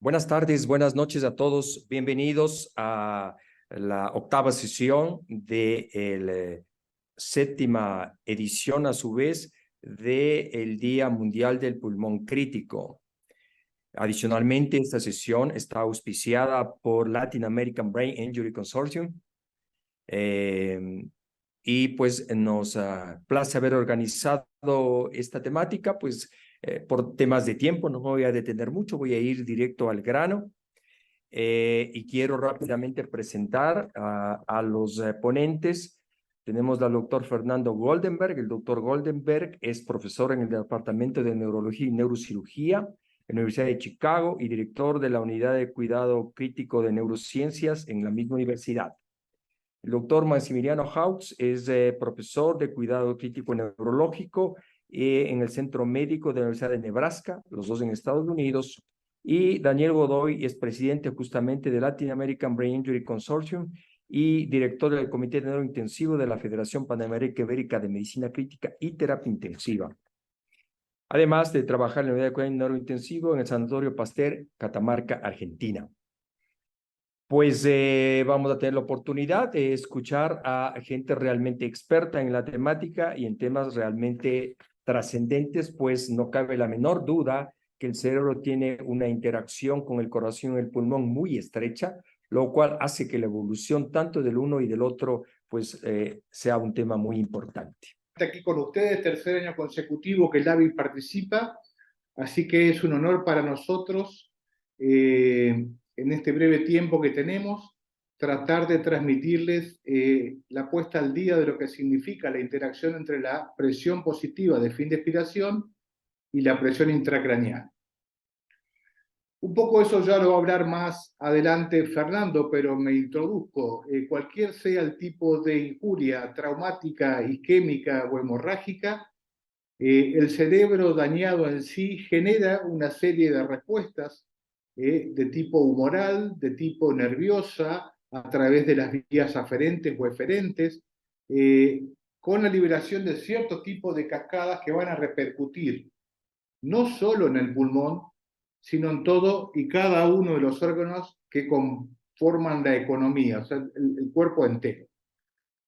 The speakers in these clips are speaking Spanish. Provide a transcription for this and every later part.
Buenas tardes, buenas noches a todos. Bienvenidos a la octava sesión de la séptima edición, a su vez, del Día Mundial del Pulmón Crítico. Adicionalmente, esta sesión está auspiciada por Latin American Brain Injury Consortium. Y pues nos place haber organizado esta temática, pues por temas de tiempo no me voy a detener mucho, voy a ir directo al grano. Y quiero rápidamente presentar a los ponentes. Tenemos al doctor Fernando Goldenberg. El doctor Goldenberg es profesor en el Departamento de Neurología y Neurocirugía en la Universidad de Chicago y director de la Unidad de Cuidado Crítico de Neurociencias en la misma universidad. El doctor Maximiliano Haux es profesor de Cuidado Crítico Neurológico en el Centro Médico de la Universidad de Nebraska, los dos en Estados Unidos. Y Daniel Godoy es presidente justamente de Latin American Brain Injury Consortium y director del Comité de Neurointensivo de la Federación Panamericana Ibérica de Medicina Crítica y Terapia Intensiva. Además de trabajar en la unidad de cuidado neurointensivo en el Sanatorio Pasteur, Catamarca, Argentina. Pues vamos a tener la oportunidad de escuchar a gente realmente experta en la temática y en temas realmente trascendentes, pues no cabe la menor duda que el cerebro tiene una interacción con el corazón y el pulmón muy estrecha, lo cual hace que la evolución tanto del uno y del otro pues sea un tema muy importante. Aquí con ustedes, tercer año consecutivo que el LAVI participa, así que es un honor para nosotros en este breve tiempo que tenemos, tratar de transmitirles la puesta al día de lo que significa la interacción entre la presión positiva de fin de expiración y la presión intracraneal. Un poco eso ya lo va a hablar más adelante Fernando, pero me introduzco. Cualquier sea el tipo de injuria traumática, isquémica o hemorrágica, el cerebro dañado en sí genera una serie de respuestas de tipo humoral, de tipo nerviosa, a través de las vías aferentes o eferentes, con la liberación de cierto tipo de cascadas que van a repercutir no solo en el pulmón, sino en todo y cada uno de los órganos que conforman la economía, o sea, el cuerpo entero.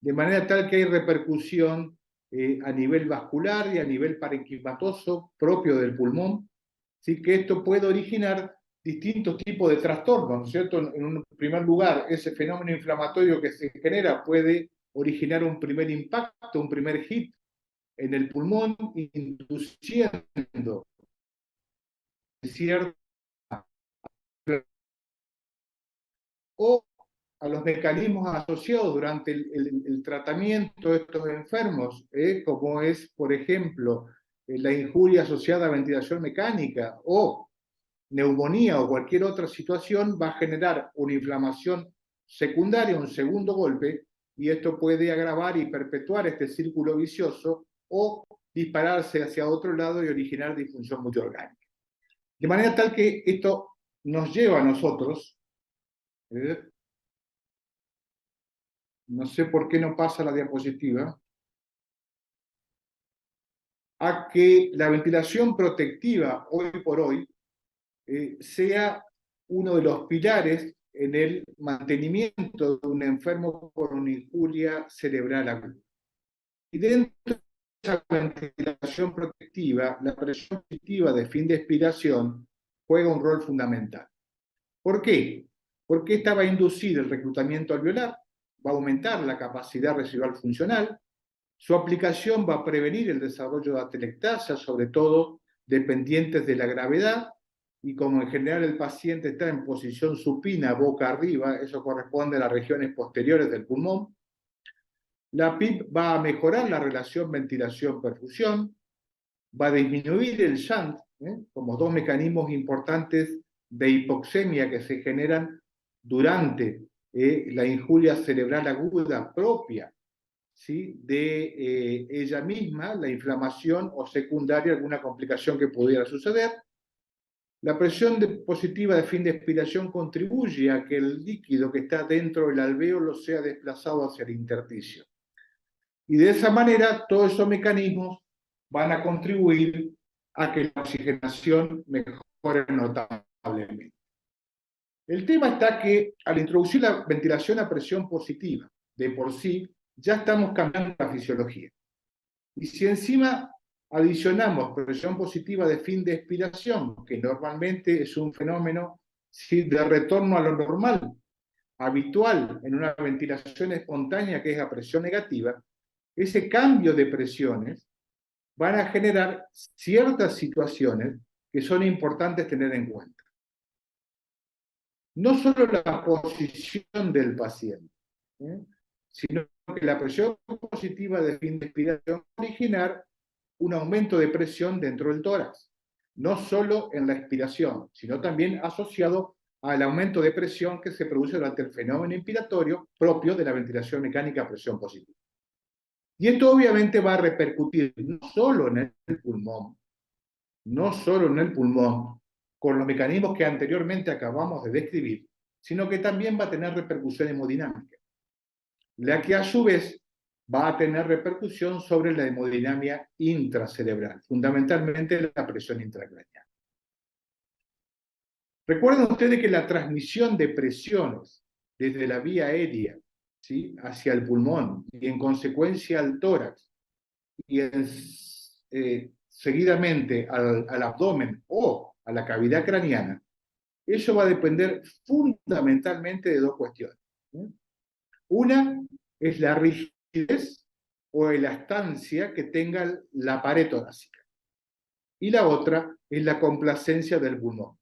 De manera tal que hay repercusión a nivel vascular y a nivel parenquimatoso propio del pulmón, ¿sí? Que esto puede originar distintos tipos de trastornos, ¿no es cierto? En un primer lugar, ese fenómeno inflamatorio que se genera puede originar un primer impacto, un primer hit en el pulmón, induciendo cierta o a los mecanismos asociados durante el tratamiento de estos enfermos, como es, por ejemplo, la injuria asociada a ventilación mecánica o neumonía o cualquier otra situación, va a generar una inflamación secundaria, un segundo golpe, y esto puede agravar y perpetuar este círculo vicioso o dispararse hacia otro lado y originar disfunción multiorgánica. De manera tal que esto nos lleva a nosotros, no sé por qué no pasa la diapositiva, a que la ventilación protectiva hoy por hoy sea uno de los pilares en el mantenimiento de un enfermo con una injuria cerebral aguda. Y dentro de esa ventilación protectiva, la presión positiva de fin de expiración juega un rol fundamental. ¿Por qué? Porque esta va a inducir el reclutamiento alveolar, va a aumentar la capacidad residual funcional, su aplicación va a prevenir el desarrollo de atelectasia, sobre todo dependientes de la gravedad, y como en general el paciente está en posición supina, boca arriba, eso corresponde a las regiones posteriores del pulmón. La PIP va a mejorar la relación ventilación-perfusión, va a disminuir el shunt, como dos mecanismos importantes de hipoxemia que se generan durante la injuria cerebral aguda propia, ¿sí? De ella misma, la inflamación o secundaria, alguna complicación que pudiera suceder. La presión positiva de fin de expiración contribuye a que el líquido que está dentro del alvéolo sea desplazado hacia el intersticio. Y de esa manera, todos esos mecanismos van a contribuir a que la oxigenación mejore notablemente. El tema está que al introducir la ventilación a presión positiva, de por sí, ya estamos cambiando la fisiología. Y si encima adicionamos presión positiva de fin de expiración, que normalmente es un fenómeno de retorno a lo normal, habitual en una ventilación espontánea, que es la presión negativa, ese cambio de presiones van a generar ciertas situaciones que son importantes tener en cuenta. No solo la posición del paciente, sino que la presión positiva de fin de expiración va a originar un aumento de presión dentro del tórax, no solo en la expiración, sino también asociado al aumento de presión que se produce durante el fenómeno inspiratorio propio de la ventilación mecánica a presión positiva. Y esto obviamente va a repercutir no solo en el pulmón, no solo en el pulmón, con los mecanismos que anteriormente acabamos de describir, sino que también va a tener repercusión hemodinámica, la que a su vez va a tener repercusión sobre la hemodinamia intracerebral, fundamentalmente la presión intracraneal. Recuerden ustedes que la transmisión de presiones desde la vía aérea, ¿sí?, hacia el pulmón y en consecuencia al tórax y seguidamente al abdomen o a la cavidad craneana, eso va a depender fundamentalmente de dos cuestiones. Una es la rigidez o elastancia que tenga la pared torácica, y la otra es la complacencia del pulmón.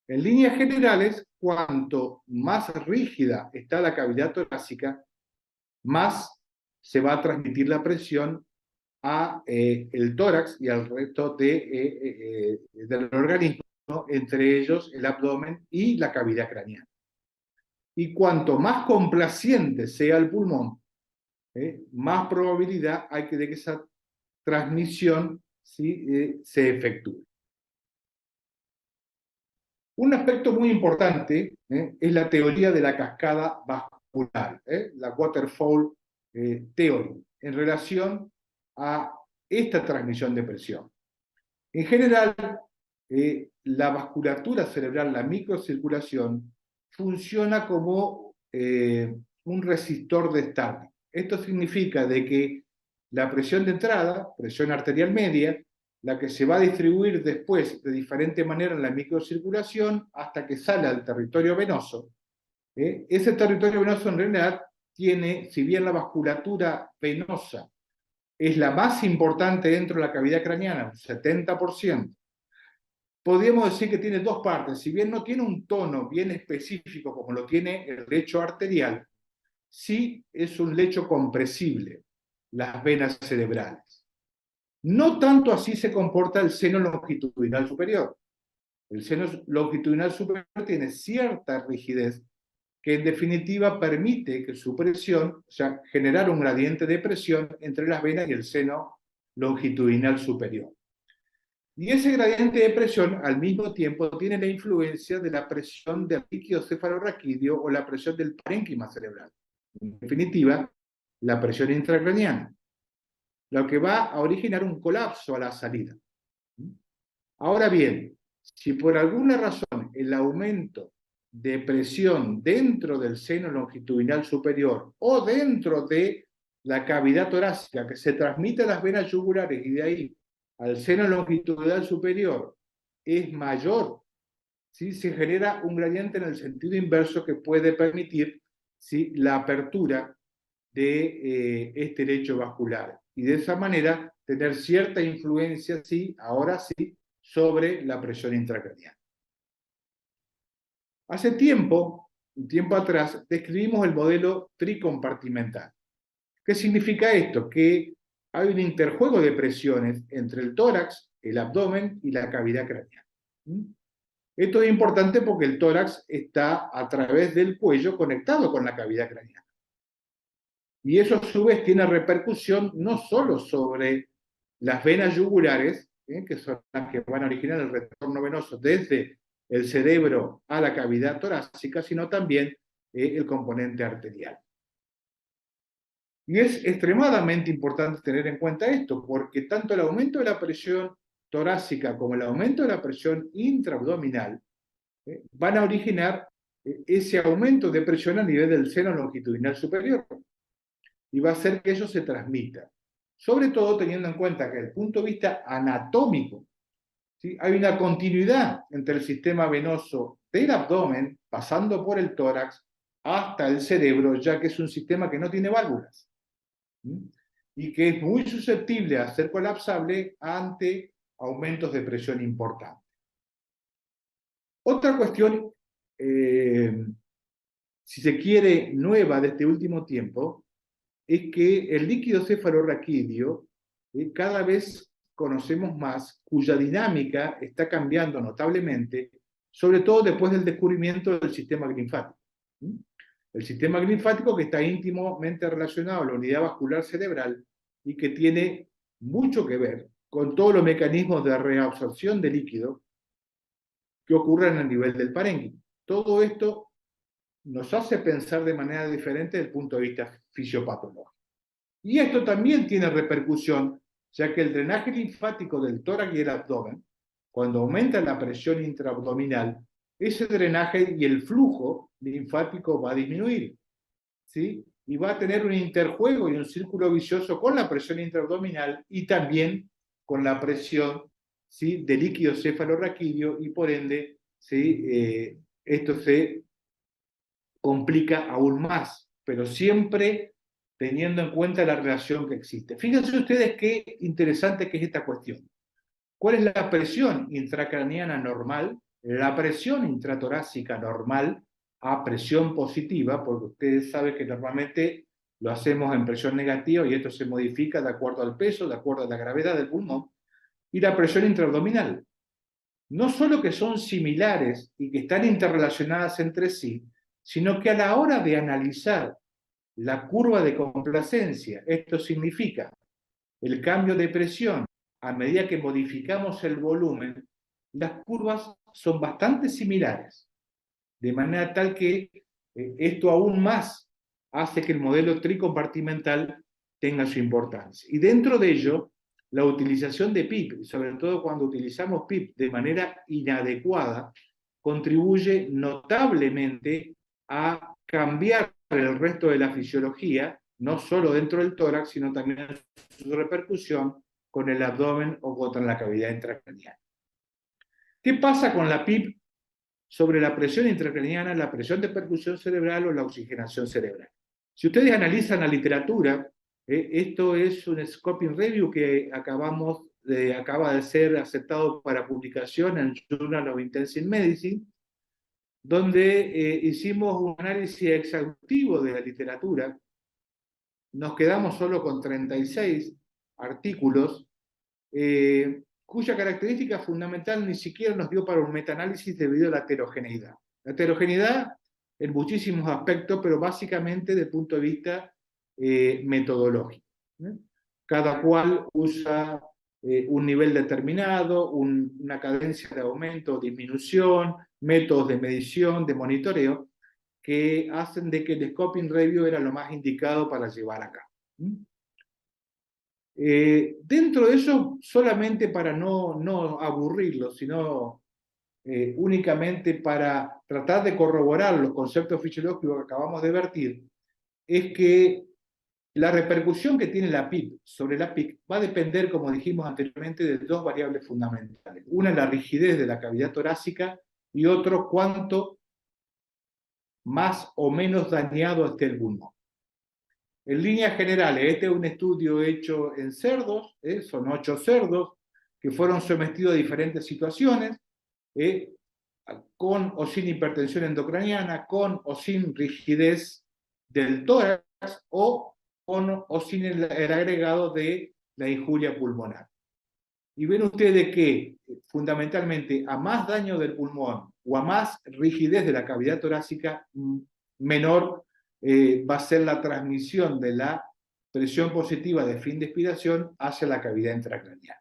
En líneas generales, cuanto más rígida está la cavidad torácica, más se va a transmitir la presión a el tórax y al resto del organismo, ¿no?, entre ellos el abdomen y la cavidad craneana. Y cuanto más complaciente sea el pulmón, más probabilidad hay de que esa transmisión, ¿sí?, se efectúe. Un aspecto muy importante es la teoría de la cascada vascular, la Waterfall Theory, en relación a esta transmisión de presión. En general, la vasculatura cerebral, la microcirculación, funciona como un resistor de Starling. Esto significa de que la presión de entrada, presión arterial media, la que se va a distribuir después de diferente manera en la microcirculación hasta que sale al territorio venoso, ese territorio venoso en realidad tiene, si bien la vasculatura venosa es la más importante dentro de la cavidad craneana, un 70%, podríamos decir que tiene dos partes. Si bien no tiene un tono bien específico como lo tiene el lecho arterial, sí es un lecho compresible, las venas cerebrales. No tanto así se comporta el seno longitudinal superior. El seno longitudinal superior tiene cierta rigidez que en definitiva permite que su presión, o sea, generar un gradiente de presión entre las venas y el seno longitudinal superior. Y ese gradiente de presión al mismo tiempo tiene la influencia de la presión del líquido cefalorraquídeo o la presión del parénquima cerebral. En definitiva, la presión intracraneana, lo que va a originar un colapso a la salida. Ahora bien, si por alguna razón el aumento de presión dentro del seno longitudinal superior o dentro de la cavidad torácica que se transmite a las venas yugulares y de ahí al seno longitudinal superior es mayor, ¿sí?, se genera un gradiente en el sentido inverso que puede permitir, ¿sí?, la apertura de este lecho vascular y de esa manera tener cierta influencia, sí, ahora sí, sobre la presión intracraneal. Hace tiempo, un tiempo atrás, describimos el modelo tricompartimental. ¿Qué significa esto? Que hay un interjuego de presiones entre el tórax, el abdomen y la cavidad craneal. Esto es importante porque el tórax está a través del cuello conectado con la cavidad craneal. Y eso a su vez tiene repercusión no solo sobre las venas yugulares, que son las que van a originar el retorno venoso desde el cerebro a la cavidad torácica, sino también el componente arterial. Y es extremadamente importante tener en cuenta esto, porque tanto el aumento de la presión torácica como el aumento de la presión intraabdominal van a originar ese aumento de presión a nivel del seno longitudinal superior y va a hacer que eso se transmita. Sobre todo teniendo en cuenta que desde el punto de vista anatómico, ¿sí?, hay una continuidad entre el sistema venoso del abdomen, pasando por el tórax, hasta el cerebro, ya que es un sistema que no tiene válvulas, ¿sí?, y que es muy susceptible a ser colapsable ante aumentos de presión importantes. Otra cuestión, si se quiere, nueva de este último tiempo, es que el líquido cefalorraquídeo cada vez conocemos más, cuya dinámica está cambiando notablemente, sobre todo después del descubrimiento del sistema linfático. El sistema linfático que está íntimamente relacionado a la unidad vascular cerebral y que tiene mucho que ver con todos los mecanismos de reabsorción de líquido que ocurren a nivel del parénquima. Todo esto nos hace pensar de manera diferente desde el punto de vista fisiopatológico. Y esto también tiene repercusión, ya que el drenaje linfático del tórax y el abdomen, cuando aumenta la presión intraabdominal, ese drenaje y el flujo linfático va a disminuir, ¿sí? Y va a tener un interjuego y un círculo vicioso con la presión intraabdominal y también con la presión, ¿sí?, de líquido cefalorraquídeo, y por ende, ¿sí?, esto se complica aún más, pero siempre teniendo en cuenta la relación que existe. Fíjense ustedes qué interesante que es esta cuestión. ¿Cuál es la presión intracraneana normal? La presión intratorácica normal a presión positiva, porque ustedes saben que normalmente lo hacemos en presión negativa y esto se modifica de acuerdo al peso, de acuerdo a la gravedad del pulmón, y la presión intraabdominal. No solo que son similares y que están interrelacionadas entre sí, sino que a la hora de analizar la curva de complacencia, esto significa el cambio de presión a medida que modificamos el volumen, las curvas son bastante similares, de manera tal que esto aún más hace que el modelo tricompartimental tenga su importancia. Y dentro de ello, la utilización de PIP, sobre todo cuando utilizamos PIP de manera inadecuada, contribuye notablemente a cambiar el resto de la fisiología, no solo dentro del tórax, sino también su repercusión con el abdomen o contra la cavidad intracraneal. ¿Qué pasa con la PIP sobre la presión intracraneana, la presión de percusión cerebral o la oxigenación cerebral? Si ustedes analizan la literatura, esto es un scoping review que acaba de ser aceptado para publicación en Journal of Intensive Medicine, donde hicimos un análisis exhaustivo de la literatura. Nos quedamos solo con 36 artículos, cuya característica fundamental ni siquiera nos dio para un metaanálisis debido a la heterogeneidad. La heterogeneidad en muchísimos aspectos, pero básicamente desde el punto de vista metodológico. Cada cual usa un nivel determinado, una cadencia de aumento o disminución, métodos de medición, de monitoreo, que hacen de que el scoping review era lo más indicado para llevar a cabo. Dentro de eso, solamente para no aburrirlos, sino únicamente para tratar de corroborar los conceptos fisiológicos que acabamos de vertir, es que la repercusión que tiene la PIP sobre la PIC va a depender, como dijimos anteriormente, de dos variables fundamentales. Una, la rigidez de la cavidad torácica, y otro, cuánto más o menos dañado esté el pulmón. En líneas generales, este es un estudio hecho en cerdos, son 8 cerdos que fueron sometidos a diferentes situaciones, con o sin hipertensión endocraniana, con o sin rigidez del tórax, o con o sin el agregado de la injuria pulmonar. Y ven ustedes que fundamentalmente a más daño del pulmón o a más rigidez de la cavidad torácica, menor va a ser la transmisión de la presión positiva de fin de expiración hacia la cavidad intracraneal.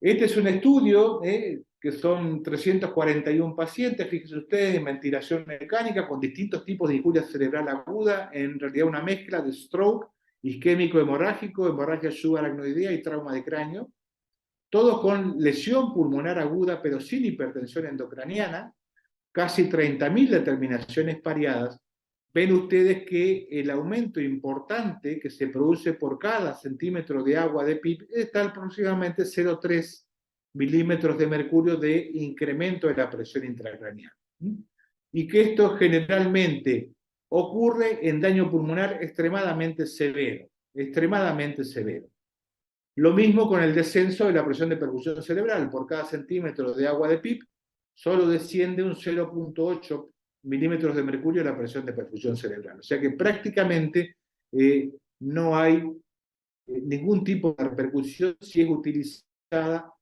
Este es un estudio que son 341 pacientes, fíjense ustedes, en ventilación mecánica con distintos tipos de injuria cerebral aguda, en realidad una mezcla de stroke, isquémico hemorrágico, hemorragia subaracnoidea y trauma de cráneo. todos con lesión pulmonar aguda, pero sin hipertensión endocraniana, casi 30.000 determinaciones pareadas. Ven ustedes que el aumento importante que se produce por cada centímetro de agua de PIB está aproximadamente 0,3 milímetros de mercurio de incremento de la presión intracraneal. Y que esto generalmente ocurre en daño pulmonar extremadamente severo, extremadamente severo. Lo mismo con el descenso de la presión de perfusión cerebral. Por cada centímetro de agua de PIB, solo desciende un 0,8 milímetros de mercurio la presión de perfusión cerebral. O sea que prácticamente no hay ningún tipo de repercusión si es utilizada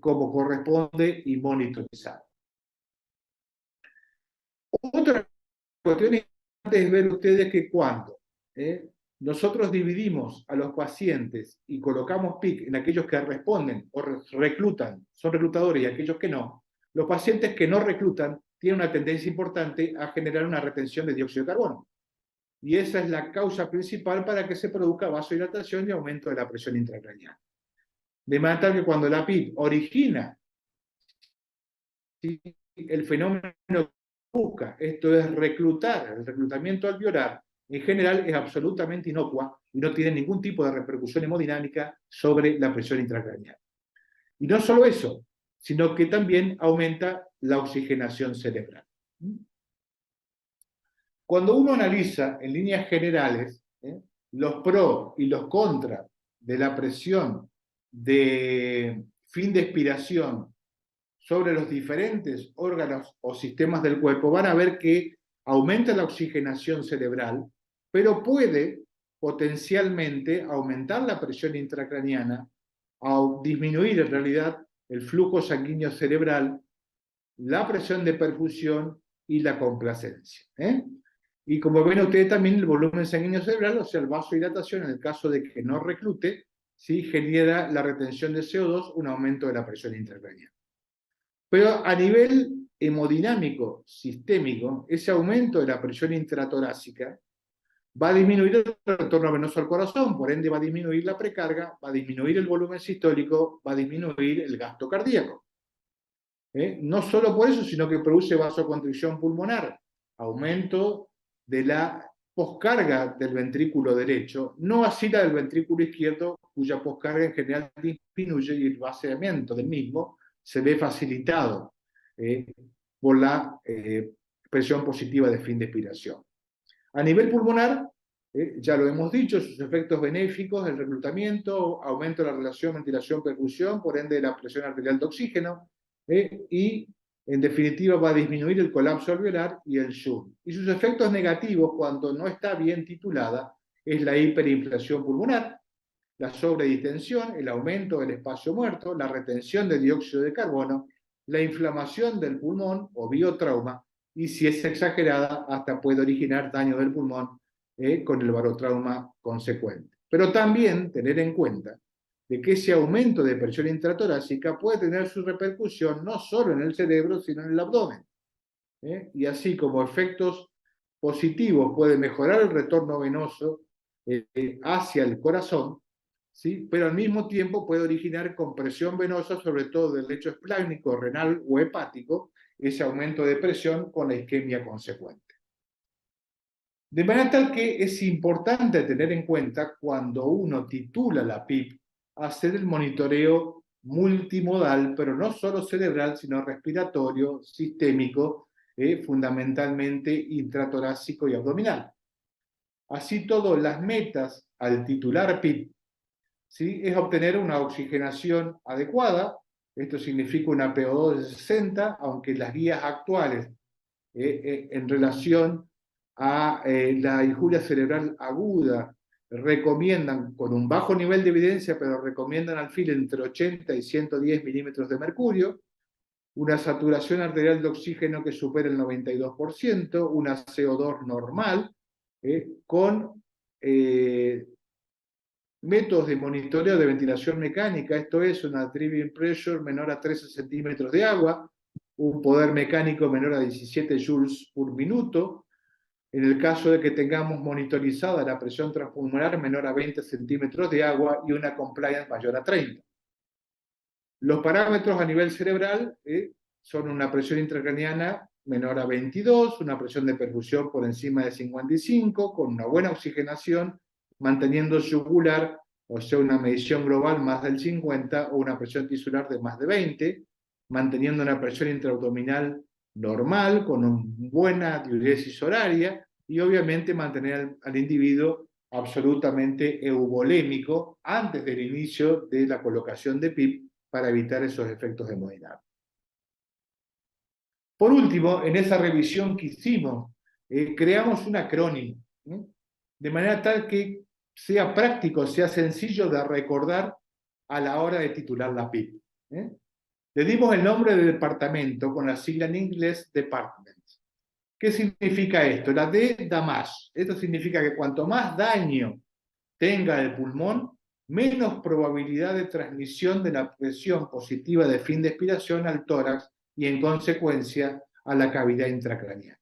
como corresponde y monitorizada. Otra cuestión importante es ver ustedes que cuando nosotros dividimos a los pacientes y colocamos PIC en aquellos que responden o reclutan, son reclutadores, y aquellos que no, los pacientes que no reclutan tienen una tendencia importante a generar una retención de dióxido de carbono. Y esa es la causa principal para que se produzca vasodilatación y aumento de la presión intracraneal. De manera tal que cuando la PIC origina, ¿sí?, el fenómeno que busca, esto es reclutar, el reclutamiento alveolar, en general es absolutamente inocua y no tiene ningún tipo de repercusión hemodinámica sobre la presión intracraneal. Y no solo eso, sino que también aumenta la oxigenación cerebral. Cuando uno analiza en líneas generales los pros y los contras de la presión de fin de expiración sobre los diferentes órganos o sistemas del cuerpo, van a ver que aumenta la oxigenación cerebral, pero puede potencialmente aumentar la presión intracraniana, o disminuir en realidad el flujo sanguíneo cerebral, la presión de perfusión y la complacencia. Y como ven ustedes también el volumen sanguíneo cerebral, o sea, el vasodilatación, en el caso de que no reclute, ¿sí?, genera la retención de CO2, un aumento de la presión intracraniana. Pero a nivel hemodinámico sistémico, ese aumento de la presión intratorácica va a disminuir el retorno venoso al corazón, por ende va a disminuir la precarga, va a disminuir el volumen sistólico, va a disminuir el gasto cardíaco. No solo por eso, sino que produce vasoconstricción pulmonar, aumento de la poscarga del ventrículo derecho, no así la del ventrículo izquierdo, cuya poscarga en general disminuye y el vaciamiento del mismo se ve facilitado por la presión positiva de fin de expiración. A nivel pulmonar, ya lo hemos dicho, sus efectos benéficos, el reclutamiento, aumento de la relación ventilación-perfusión, por ende la presión arterial de oxígeno, y en definitiva va a disminuir el colapso alveolar y el shunt. Y sus efectos negativos, cuando no está bien titulada, es la hiperinflación pulmonar, la sobredistensión, el aumento del espacio muerto, la retención de dióxido de carbono, la inflamación del pulmón o biotrauma, y si es exagerada, hasta puede originar daño del pulmón con el barotrauma consecuente. Pero también tener en cuenta de que ese aumento de presión intratorácica puede tener su repercusión no solo en el cerebro, sino en el abdomen. Y así como efectos positivos puede mejorar el retorno venoso hacia el corazón, ¿sí?, pero al mismo tiempo puede originar compresión venosa, sobre todo del lecho esplácnico, renal o hepático, ese aumento de presión con la isquemia consecuente. De manera tal que es importante tener en cuenta cuando uno titula la PIP, hacer el monitoreo multimodal, pero no solo cerebral, sino respiratorio, sistémico, fundamentalmente intratorácico y abdominal. Así todo, las metas al titular PIP, ¿sí?, es obtener una oxigenación adecuada. Esto significa una PO2 de 60, aunque las guías actuales en relación a la injuria cerebral aguda recomiendan, con un bajo nivel de evidencia, pero recomiendan al fin entre 80 y 110 milímetros de mercurio, una saturación arterial de oxígeno que supera el 92%, una CO2 normal, con métodos de monitoreo de ventilación mecánica, esto es una tripping pressure menor a 13 centímetros de agua, un poder mecánico menor a 17 joules por minuto, en el caso de que tengamos monitorizada la presión transpulmonar menor a 20 centímetros de agua y una compliance mayor a 30. Los parámetros a nivel cerebral son una presión intracraniana menor a 22, una presión de perfusión por encima de 55, con una buena oxigenación, manteniendo yugular, o sea, una medición global más del 50, o una presión tisular de más de 20, manteniendo una presión intraabdominal normal, con una buena diuresis horaria, y obviamente mantener al individuo absolutamente eubolémico antes del inicio de la colocación de PIP para evitar esos efectos hemodinámicos. Por último, en esa revisión que hicimos, creamos un acrónimo, de manera tal que sea práctico, sea sencillo de recordar a la hora de titular la PIP. Le dimos el nombre de departamento con la sigla en inglés Department. ¿Qué significa esto? La D da más. Esto significa que cuanto más daño tenga el pulmón, menos probabilidad de transmisión de la presión positiva de fin de expiración al tórax y en consecuencia a la cavidad intracraneal.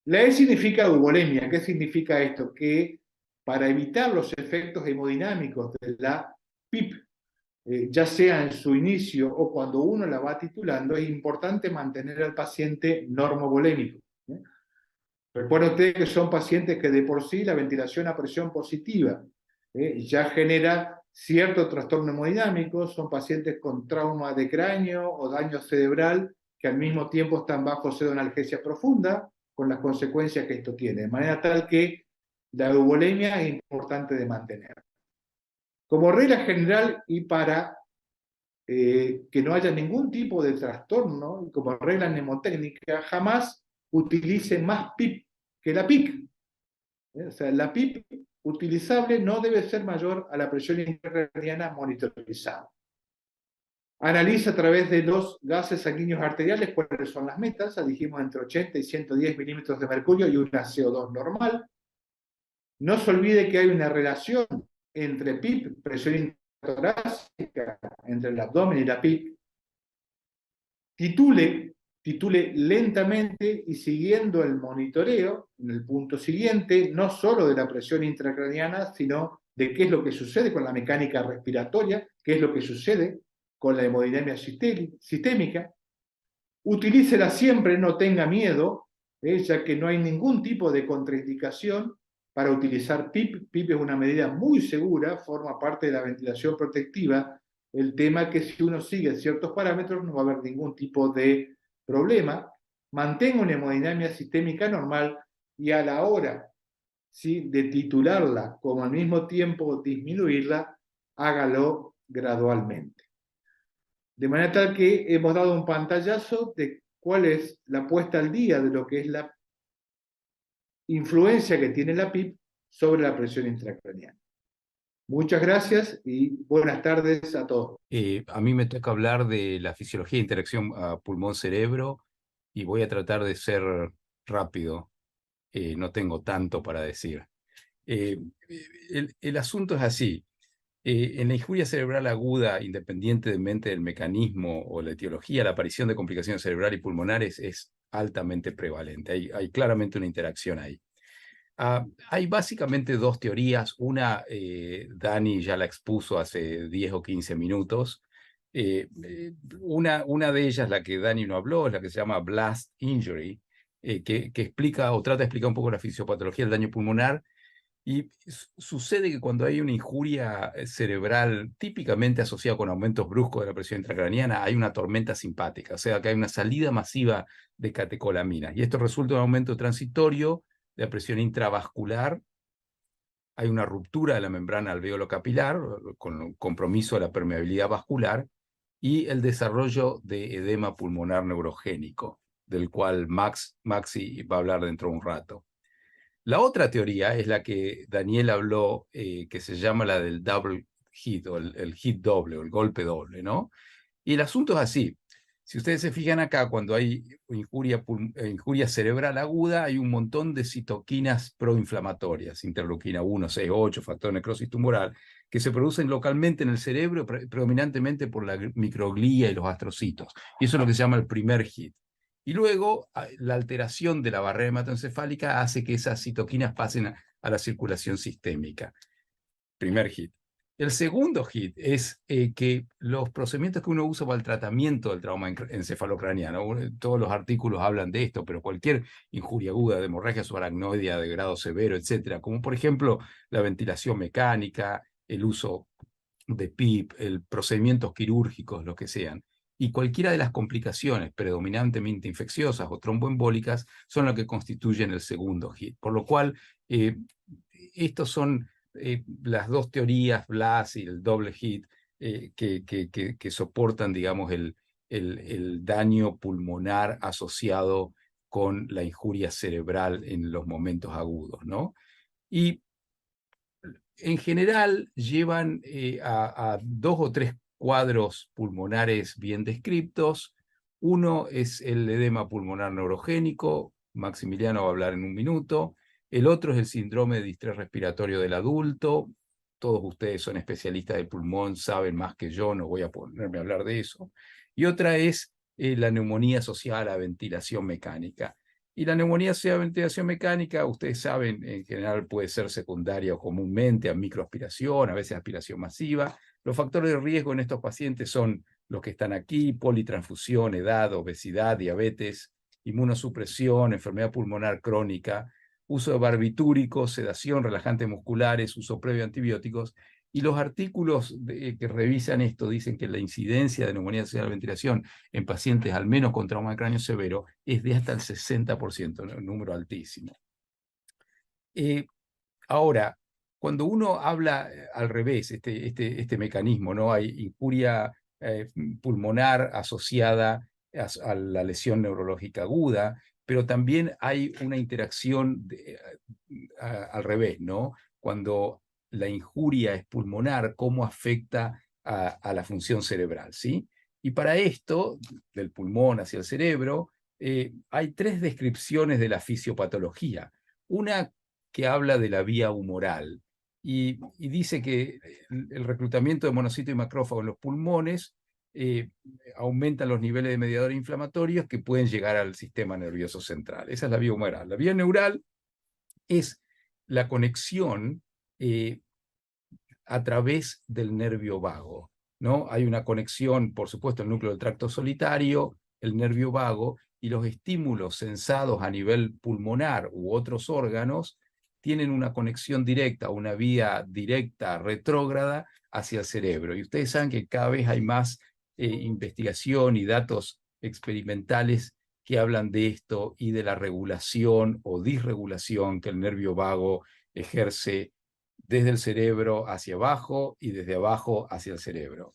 La E significa eubolemia. ¿Qué significa esto? Que para evitar los efectos hemodinámicos de la PIP, ya sea en su inicio o cuando uno la va titulando, es importante mantener al paciente normovolémico. Recuerden ustedes que son pacientes que de por sí la ventilación a presión positiva ya genera cierto trastorno hemodinámico, son pacientes con trauma de cráneo o daño cerebral que al mismo tiempo están bajo pseudoanalgesia profunda, con las consecuencias que esto tiene, de manera tal que la eubolemia es importante de mantener. Como regla general y para que no haya ningún tipo de trastorno, y como regla mnemotécnica, jamás utilice más PIP que la PIC. O sea, la PIP utilizable no debe ser mayor a la presión intracraniana monitorizada. Analiza a través de los gases sanguíneos arteriales cuáles son las metas, dijimos entre 80 y 110 milímetros de mercurio y una CO2 normal. No se olvide que hay una relación entre PIP, presión intratorácica, entre el abdomen y la PIP. Titule lentamente y siguiendo el monitoreo, en el punto siguiente, no solo de la presión intracraniana, sino de qué es lo que sucede con la mecánica respiratoria, qué es lo que sucede con la hemodinamia sistémica. Utilícela siempre, no tenga miedo, ya que no hay ningún tipo de contraindicación para utilizar PIP. PIP es una medida muy segura, forma parte de la ventilación protectiva. El tema es que si uno sigue ciertos parámetros no va a haber ningún tipo de problema. Mantenga una hemodinamia sistémica normal y a la hora, ¿sí?, de titularla como al mismo tiempo disminuirla, hágalo gradualmente. De manera tal que hemos dado un pantallazo de cuál es la puesta al día de lo que es la influencia que tiene la PIP sobre la presión intracraneal. Muchas gracias y buenas tardes a todos. A mí me toca hablar de la fisiología de interacción pulmón-cerebro y voy a tratar de ser rápido. No tengo tanto para decir. El asunto es así. En la injuria cerebral aguda, independientemente del mecanismo o la etiología, la aparición de complicaciones cerebrales y pulmonares es altamente prevalente. Hay claramente una interacción ahí. Hay básicamente dos teorías. Una, Dani ya la expuso hace 10 o 15 minutos. Una de ellas, la que Dani no habló, es la que se llama blast injury, que explica o trata de explicar un poco la fisiopatología del daño pulmonar. Y sucede que cuando hay una injuria cerebral típicamente asociada con aumentos bruscos de la presión intracraniana, hay una tormenta simpática, o sea que hay una salida masiva de catecolaminas. Y esto resulta en un aumento transitorio de la presión intravascular. Hay una ruptura de la membrana alveolo capilar, con compromiso de la permeabilidad vascular, y el desarrollo de edema pulmonar neurogénico, del cual Maxi va a hablar dentro de un rato. La otra teoría es la que Daniel habló, que se llama la del double hit, o el hit doble, o el golpe doble, ¿no? Y el asunto es así. Si ustedes se fijan acá, cuando hay injuria cerebral aguda, hay un montón de citoquinas proinflamatorias, interleuquina 1, 6, 8, factor de necrosis tumoral, que se producen localmente en el cerebro, predominantemente por la microglía y los astrocitos. Y eso es lo que se llama el primer hit. Y luego la alteración de la barrera hematoencefálica hace que esas citoquinas pasen a la circulación sistémica. Primer hit. El segundo hit es que los procedimientos que uno usa para el tratamiento del trauma encefalocraniano, todos los artículos hablan de esto, pero cualquier injuria aguda de hemorragia subaracnoidea de grado severo, etcétera, como por ejemplo la ventilación mecánica, el uso de PIP, procedimientos quirúrgicos, lo que sean, y cualquiera de las complicaciones predominantemente infecciosas o tromboembólicas son las que constituyen el segundo hit. Por lo cual, estos son las dos teorías, BLAS y el doble hit, que soportan, digamos, el daño pulmonar asociado con la injuria cerebral en los momentos agudos, ¿no? Y en general llevan a 2 o 3 cuadros pulmonares bien descriptos. Uno es el edema pulmonar neurogénico, Maximiliano va a hablar en un minuto. El otro es el síndrome de distrés respiratorio del adulto. Todos ustedes son especialistas del pulmón, saben más que yo, no voy a ponerme a hablar de eso. Y otra es la neumonía asociada a la ventilación mecánica. Y la neumonía asociada a ventilación mecánica, ustedes saben, en general puede ser secundaria o comúnmente a microaspiración, a veces aspiración masiva. Los factores de riesgo en estos pacientes son los que están aquí: politransfusión, edad, obesidad, diabetes, inmunosupresión, enfermedad pulmonar crónica, uso de barbitúricos, sedación, relajantes musculares, uso previo de antibióticos. Y los artículos que revisan esto dicen que la incidencia de neumonía asociada a la ventilación en pacientes al menos con trauma de cráneo severo es de hasta el 60%, un número altísimo. Ahora, cuando uno habla al revés, este mecanismo, ¿no? Hay injuria pulmonar asociada a la lesión neurológica aguda, pero también hay una interacción al revés, ¿no? Cuando la injuria es pulmonar, cómo afecta a la función cerebral, ¿sí? Y para esto, del pulmón hacia el cerebro, hay 3 descripciones de la fisiopatología. Una que habla de la vía humoral y dice que el reclutamiento de monocitos y macrófagos en los pulmones aumenta los niveles de mediadores inflamatorios que pueden llegar al sistema nervioso central. Esa es la vía humoral. La vía neural es la conexión a través del nervio vago, ¿no? Hay una conexión, por supuesto, el núcleo del tracto solitario, el nervio vago, y los estímulos sensados a nivel pulmonar u otros órganos tienen una conexión directa, una vía directa retrógrada hacia el cerebro. Y ustedes saben que cada vez hay más investigación y datos experimentales que hablan de esto y de la regulación o disregulación que el nervio vago ejerce desde el cerebro hacia abajo y desde abajo hacia el cerebro.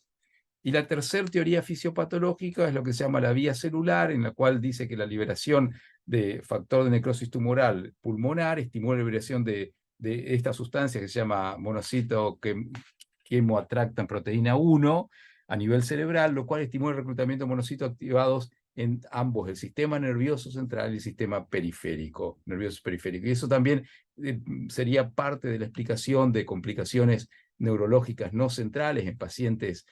Y la tercera teoría fisiopatológica es lo que se llama la vía celular, en la cual dice que la liberación de factor de necrosis tumoral pulmonar estimula la liberación de esta sustancia que se llama monocito chemoattractant proteína 1 a nivel cerebral, lo cual estimula el reclutamiento de monocitos activados en ambos, el sistema nervioso central y el sistema periférico, nervioso periférico. Y eso también sería parte de la explicación de complicaciones neurológicas no centrales en pacientes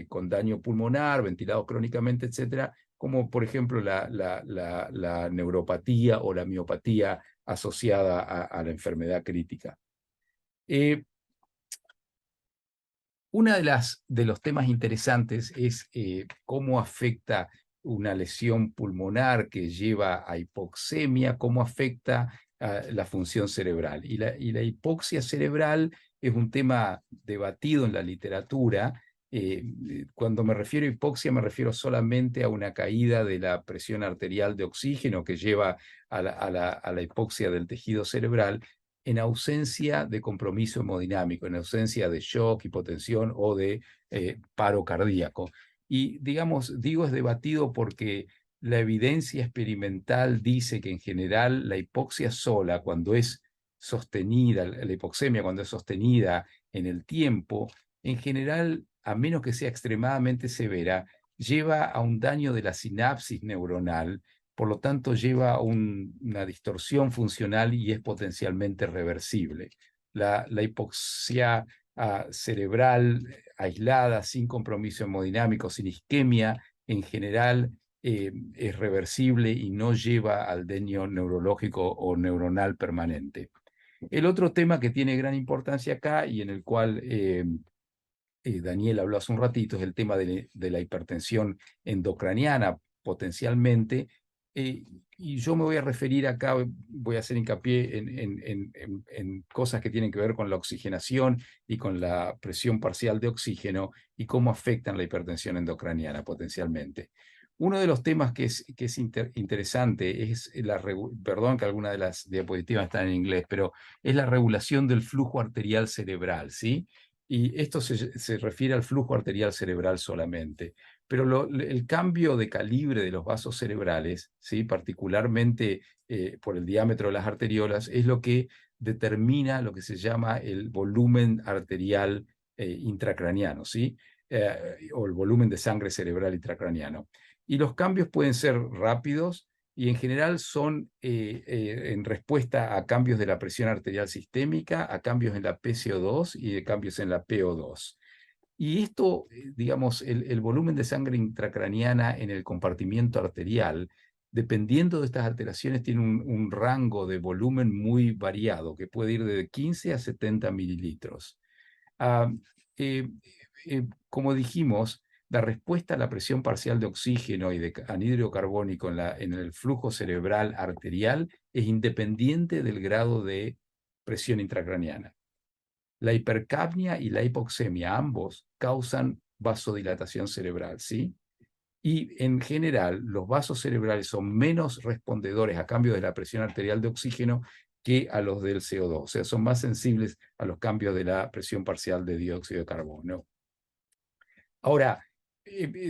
con daño pulmonar, ventilados crónicamente, etcétera, como por ejemplo la neuropatía o la miopatía asociada a la enfermedad crítica. Uno de los temas interesantes es cómo afecta una lesión pulmonar que lleva a hipoxemia, cómo afecta la función cerebral. Y la hipoxia cerebral es un tema debatido en la literatura. Cuando me refiero a hipoxia, me refiero solamente a una caída de la presión arterial de oxígeno que lleva a la hipoxia del tejido cerebral, en ausencia de compromiso hemodinámico, en ausencia de shock, hipotensión o de paro cardíaco. Y digamos, digo es debatido porque la evidencia experimental dice que en general la hipoxia sola, cuando es sostenida, la hipoxemia cuando es sostenida en el tiempo, en general, a menos que sea extremadamente severa, lleva a un daño de la sinapsis neuronal, por lo tanto lleva a una distorsión funcional y es potencialmente reversible. La hipoxia cerebral aislada, sin compromiso hemodinámico, sin isquemia, en general es reversible y no lleva al daño neurológico o neuronal permanente. El otro tema que tiene gran importancia acá y en el cual Daniel habló hace un ratito, es el tema de la hipertensión endocraniana potencialmente, y yo me voy a referir acá, voy a hacer hincapié en cosas que tienen que ver con la oxigenación y con la presión parcial de oxígeno y cómo afectan la hipertensión endocraniana potencialmente. Uno de los temas que es interesante es perdón que algunas de las diapositivas están en inglés, pero es la regulación del flujo arterial cerebral, ¿sí? Y esto se refiere al flujo arterial cerebral solamente. Pero el cambio de calibre de los vasos cerebrales, ¿sí? Particularmente por el diámetro de las arteriolas, es lo que determina lo que se llama el volumen arterial intracraniano, ¿sí? O el volumen de sangre cerebral intracraniano. Y los cambios pueden ser rápidos y en general son en respuesta a cambios de la presión arterial sistémica, a cambios en la PCO2 y de cambios en la PO2. Y esto, digamos, el volumen de sangre intracraniana en el compartimiento arterial, dependiendo de estas alteraciones, tiene un rango de volumen muy variado, que puede ir de 15 a 70 mililitros. Ah, eh, como dijimos, la respuesta a la presión parcial de oxígeno y de anhídrido carbónico en el flujo cerebral arterial es independiente del grado de presión intracraniana. La hipercapnia y la hipoxemia, ambos, causan vasodilatación cerebral, ¿sí? Y en general, los vasos cerebrales son menos respondedores a cambio de la presión arterial de oxígeno que a los del CO2, o sea, son más sensibles a los cambios de la presión parcial de dióxido de carbono. Ahora,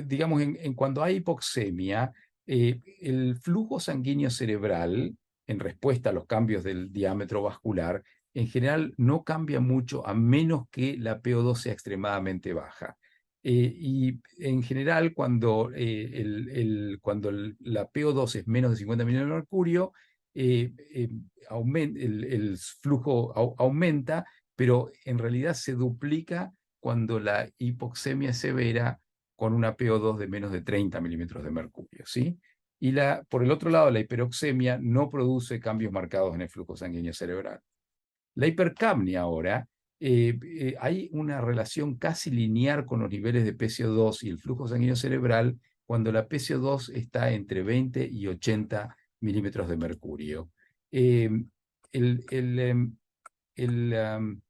digamos, cuando hay hipoxemia, el flujo sanguíneo cerebral, en respuesta a los cambios del diámetro vascular, en general no cambia mucho a menos que la PO2 sea extremadamente baja. Y en general, cuando la PO2 es menos de 50 milímetros de mercurio, el flujo aumenta, pero en realidad se duplica cuando la hipoxemia es severa con una PO2 de menos de 30 milímetros de mercurio, ¿sí? Y por el otro lado, la hiperoxemia no produce cambios marcados en el flujo sanguíneo cerebral. La hipercapnia ahora, hay una relación casi lineal con los niveles de PCO2 y el flujo sanguíneo cerebral cuando la PCO2 está entre 20 y 80 milímetros de mercurio. Eh, el, el, em, el,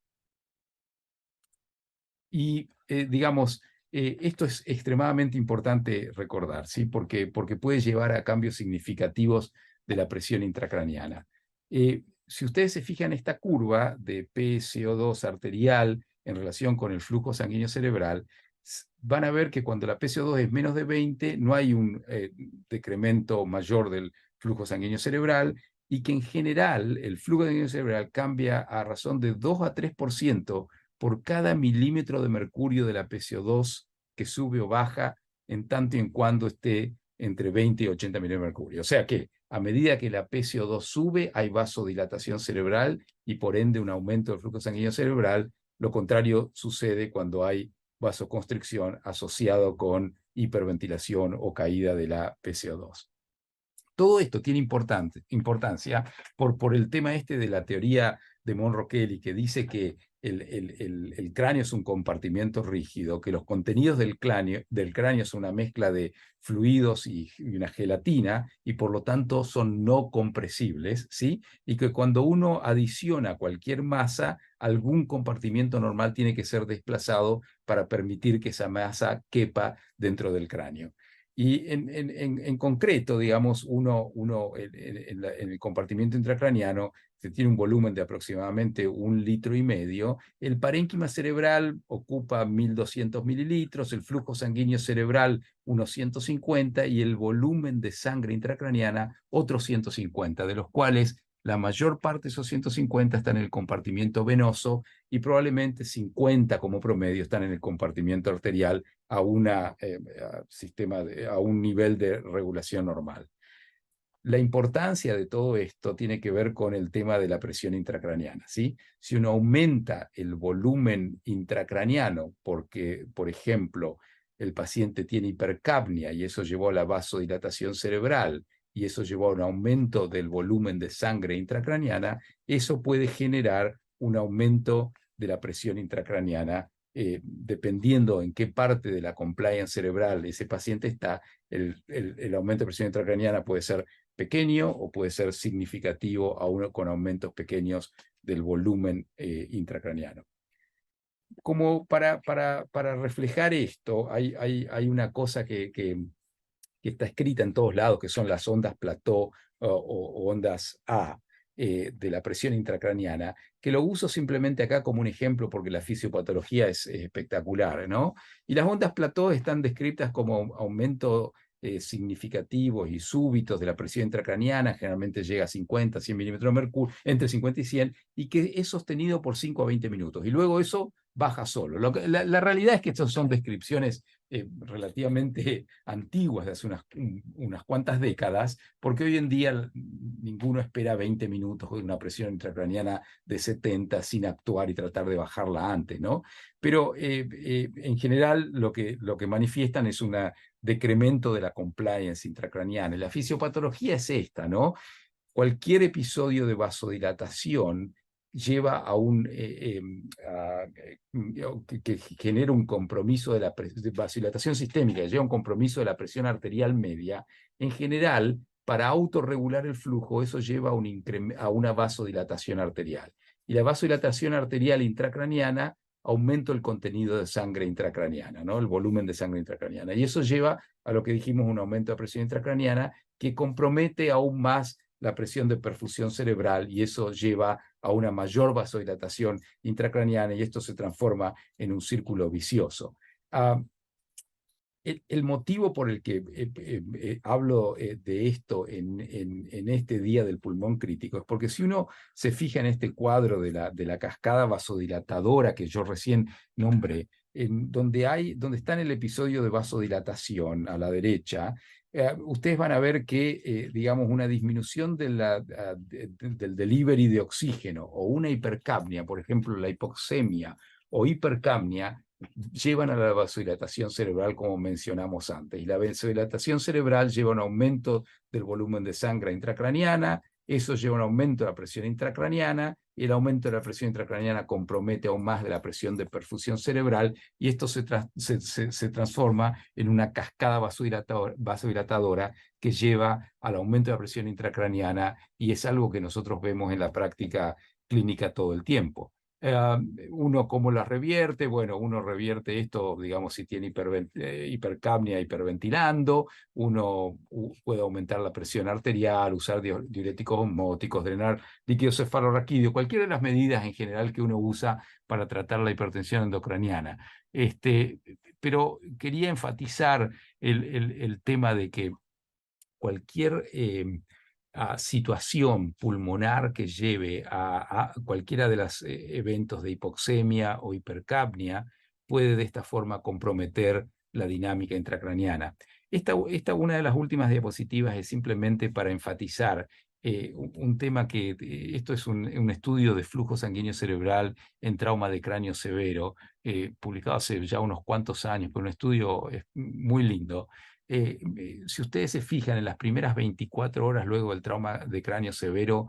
Y digamos, esto es extremadamente importante recordar, ¿sí? Porque puede llevar a cambios significativos de la presión intracraniana. Si ustedes se fijan en esta curva de PCO2 arterial en relación con el flujo sanguíneo cerebral, van a ver que cuando la PCO2 es menos de 20, no hay un decremento mayor del flujo sanguíneo cerebral y que en general el flujo sanguíneo cerebral cambia a razón de 2 a 3% por cada milímetro de mercurio de la PCO2 que sube o baja en tanto y en cuando esté entre 20 y 80 milímetros de mercurio. O sea que a medida que la PCO2 sube, hay vasodilatación cerebral y por ende un aumento del flujo sanguíneo cerebral. Lo contrario sucede cuando hay vasoconstricción asociado con hiperventilación o caída de la PCO2. Todo esto tiene importancia por el tema de la teoría de Monro Kelly, que dice que el cráneo es un compartimento rígido, que los contenidos del cráneo son una mezcla de fluidos y una gelatina, y por lo tanto son no compresibles, ¿sí? Y que cuando uno adiciona cualquier masa, algún compartimiento normal tiene que ser desplazado para permitir que esa masa quepa dentro del cráneo. Y en concreto, digamos, en el compartimiento intracraniano se tiene un volumen de aproximadamente 1,5 litros. El parénquima cerebral ocupa 1.200 mililitros, el flujo sanguíneo cerebral unos 150 y el volumen de sangre intracraniana otros 150, de los cuales la mayor parte de esos 150 están en el compartimiento venoso y probablemente 50 como promedio están en el compartimiento arterial a un nivel de regulación normal. La importancia de todo esto tiene que ver con el tema de la presión intracraniana, ¿sí? Si uno aumenta el volumen intracraniano porque, por ejemplo, el paciente tiene hipercapnia y eso llevó a la vasodilatación cerebral y eso llevó a un aumento del volumen de sangre intracraniana, eso puede generar un aumento de la presión intracraniana dependiendo en qué parte de la compliance cerebral ese paciente está, el aumento de presión intracraniana puede ser pequeño o puede ser significativo con aumentos pequeños del volumen intracraniano. Como para reflejar esto, hay una cosa que está escrita en todos lados, que son las ondas plató o ondas A de la presión intracraniana, que lo uso simplemente acá como un ejemplo porque la fisiopatología es espectacular, ¿no? Y las ondas plató están descritas como aumento significativos y súbitos de la presión intracraniana, generalmente llega a 50, 100 milímetros de mercurio, entre 50 y 100, y que es sostenido por 5 a 20 minutos. Y luego eso baja solo. La realidad es que estas son descripciones relativamente antiguas, de hace unas cuantas décadas, porque hoy en día ninguno espera 20 minutos de una presión intracraniana de 70 sin actuar y tratar de bajarla antes, ¿no? Pero en general lo que manifiestan es un decremento de la compliance intracraniana. Y la fisiopatología es esta, ¿no? Cualquier episodio de vasodilatación lleva a que genera un compromiso de la vasodilatación sistémica, lleva a un compromiso de la presión arterial media. En general, para autorregular el flujo, eso lleva a una vasodilatación arterial. Y la vasodilatación arterial intracraniana aumenta el contenido de sangre intracraniana, ¿no? El volumen de sangre intracraniana. Y eso lleva a lo que dijimos, un aumento de presión intracraniana que compromete aún más la presión de perfusión cerebral, y eso lleva a una mayor vasodilatación intracraniana, y esto se transforma en un círculo vicioso. El motivo por el que hablo de esto en este día del pulmón crítico es porque si uno se fija en este cuadro de la cascada vasodilatadora que yo recién nombré, donde está en el episodio de vasodilatación a la derecha, ustedes van a ver que, digamos, una disminución del delivery de oxígeno o una hipercapnia, por ejemplo, la hipoxemia o hipercapnia, llevan a la vasodilatación cerebral, como mencionamos antes. Y la vasodilatación cerebral lleva a un aumento del volumen de sangre intracraniana, eso lleva a un aumento de la presión intracraniana, y el aumento de la presión intracraniana compromete aún más de la presión de perfusión cerebral, y esto se transforma en una cascada vasodilatadora que lleva al aumento de la presión intracraniana, y es algo que nosotros vemos en la práctica clínica todo el tiempo. Uno cómo la revierte. Bueno, uno revierte esto, digamos, si tiene hipercapnia, hiperventilando. Uno puede aumentar la presión arterial, usar diuréticos osmóticos, drenar líquido cefalorraquídeo, cualquiera de las medidas en general que uno usa para tratar la hipertensión endocraniana. Pero quería enfatizar el tema de que cualquier situación pulmonar que lleve a cualquiera de los eventos de hipoxemia o hipercapnia puede de esta forma comprometer la dinámica intracraniana. Una de las últimas diapositivas es simplemente para enfatizar un tema que esto es un estudio de flujo sanguíneo cerebral en trauma de cráneo severo, publicado hace ya unos cuantos años, pero un estudio muy lindo. Si ustedes se fijan, en las primeras 24 horas luego del trauma de cráneo severo,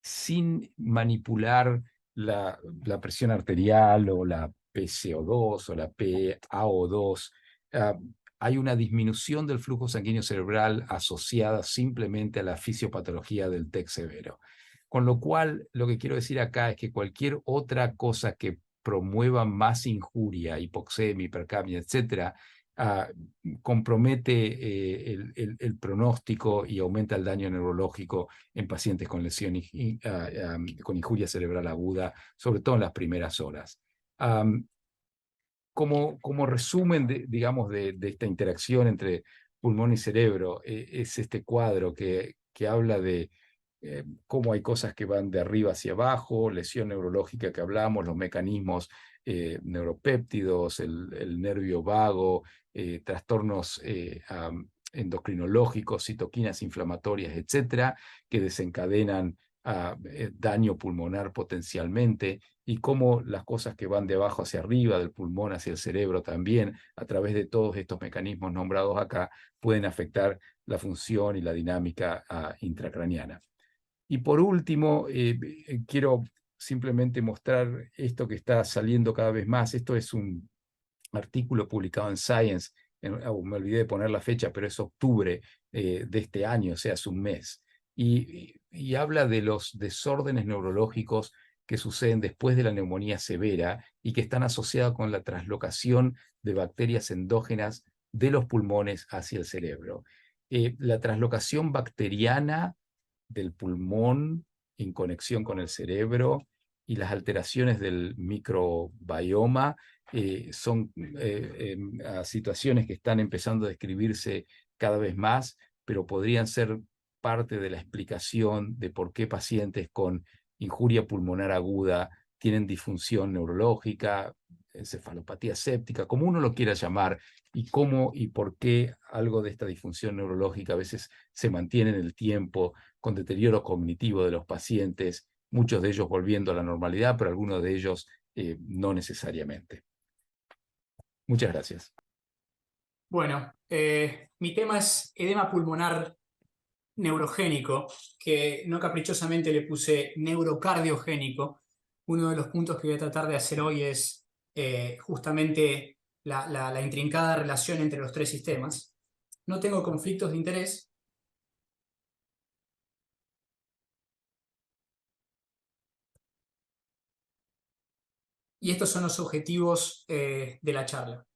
sin manipular la presión arterial o la PCO2 o la PaO2, hay una disminución del flujo sanguíneo cerebral asociada simplemente a la fisiopatología del TEC severo. Con lo cual, lo que quiero decir acá es que cualquier otra cosa que promueva más injuria, hipoxemia, hipercapnia, etcétera, compromete el pronóstico y aumenta el daño neurológico en pacientes con lesión con injuria cerebral aguda, sobre todo en las primeras horas. Como resumen, digamos, de esta interacción entre pulmón y cerebro, es este cuadro que habla de cómo hay cosas que van de arriba hacia abajo, lesión neurológica que hablamos, los mecanismos neuropéptidos, el nervio vago, trastornos endocrinológicos, citoquinas inflamatorias, etcétera, que desencadenan daño pulmonar potencialmente, y cómo las cosas que van de abajo hacia arriba, del pulmón hacia el cerebro también, a través de todos estos mecanismos nombrados acá, pueden afectar la función y la dinámica intracraniana. Y por último, quiero simplemente mostrar esto que está saliendo cada vez más. Esto es un artículo publicado en Science, me olvidé de poner la fecha, pero es octubre de este año, o sea, hace un mes. Y habla de los desórdenes neurológicos que suceden después de la neumonía severa y que están asociados con la translocación de bacterias endógenas de los pulmones hacia el cerebro. La translocación bacteriana del pulmón en conexión con el cerebro y las alteraciones del microbioma son situaciones que están empezando a describirse cada vez más, pero podrían ser parte de la explicación de por qué pacientes con injuria pulmonar aguda tienen disfunción neurológica, encefalopatía séptica, como uno lo quiera llamar, y cómo y por qué algo de esta disfunción neurológica a veces se mantiene en el tiempo con deterioro cognitivo de los pacientes, muchos de ellos volviendo a la normalidad, pero algunos de ellos no necesariamente. Muchas gracias. Bueno, mi tema es edema pulmonar neurogénico, que no caprichosamente le puse neurocardiogénico. Uno de los puntos que voy a tratar de hacer hoy es justamente la intrincada relación entre los tres sistemas. No tengo conflictos de interés. Y estos son los objetivos de la charla.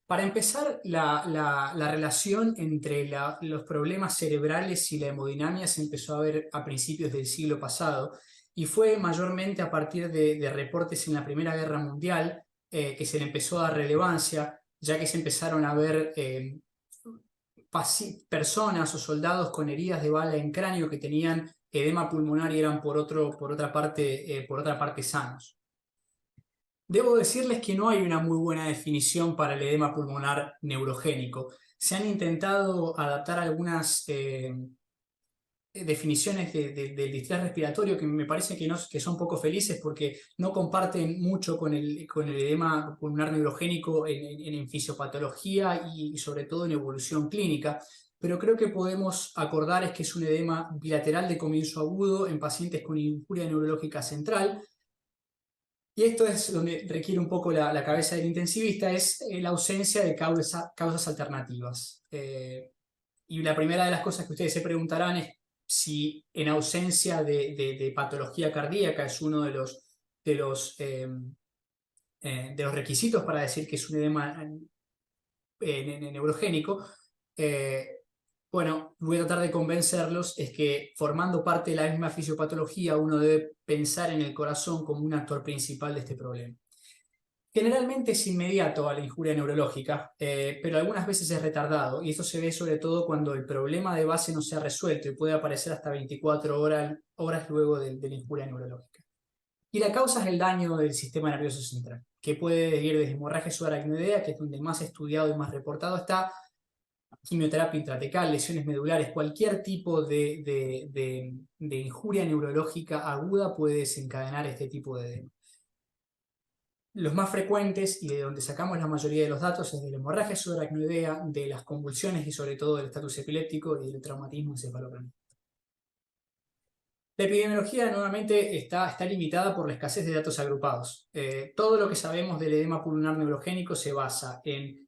Para empezar, la relación entre los problemas cerebrales y la hemodinamia se empezó a ver a principios del siglo pasado y fue mayormente a partir de reportes en la Primera Guerra Mundial que se le empezó a dar relevancia, ya que se empezaron a ver personas o soldados con heridas de bala en cráneo que tenían edema pulmonar y eran por otra parte sanos. Debo decirles que no hay una muy buena definición para el edema pulmonar neurogénico. Se han intentado adaptar algunas definiciones del distrés respiratorio que me parece que son poco felices porque no comparten mucho con el edema pulmonar neurogénico en fisiopatología y sobre todo en evolución clínica. Pero creo que podemos acordar es que es un edema bilateral de comienzo agudo en pacientes con injuria neurológica central. Y esto es donde requiere un poco la cabeza del intensivista, es la ausencia de causas alternativas. Y la primera de las cosas que ustedes se preguntarán es si en ausencia de patología cardíaca es uno de los requisitos para decir que es un edema neurogénico. Bueno, voy a tratar de convencerlos, es que formando parte de la misma fisiopatología uno debe pensar en el corazón como un actor principal de este problema. Generalmente es inmediato a la injuria neurológica, pero algunas veces es retardado, y esto se ve sobre todo cuando el problema de base no se ha resuelto y puede aparecer hasta 24 horas luego de la injuria neurológica. Y la causa es el daño del sistema nervioso central, que puede ir desde hemorragia subaracnoidea, que es donde más estudiado y más reportado está, quimioterapia intratecal, lesiones medulares, cualquier tipo de injuria neurológica aguda puede desencadenar este tipo de edema. Los más frecuentes y de donde sacamos la mayoría de los datos es de la hemorragia subaracnoidea, de las convulsiones y sobre todo del estatus epiléptico y del traumatismo encefalocraniano. La epidemiología nuevamente está limitada por la escasez de datos agrupados. Todo lo que sabemos del edema pulmonar neurogénico se basa en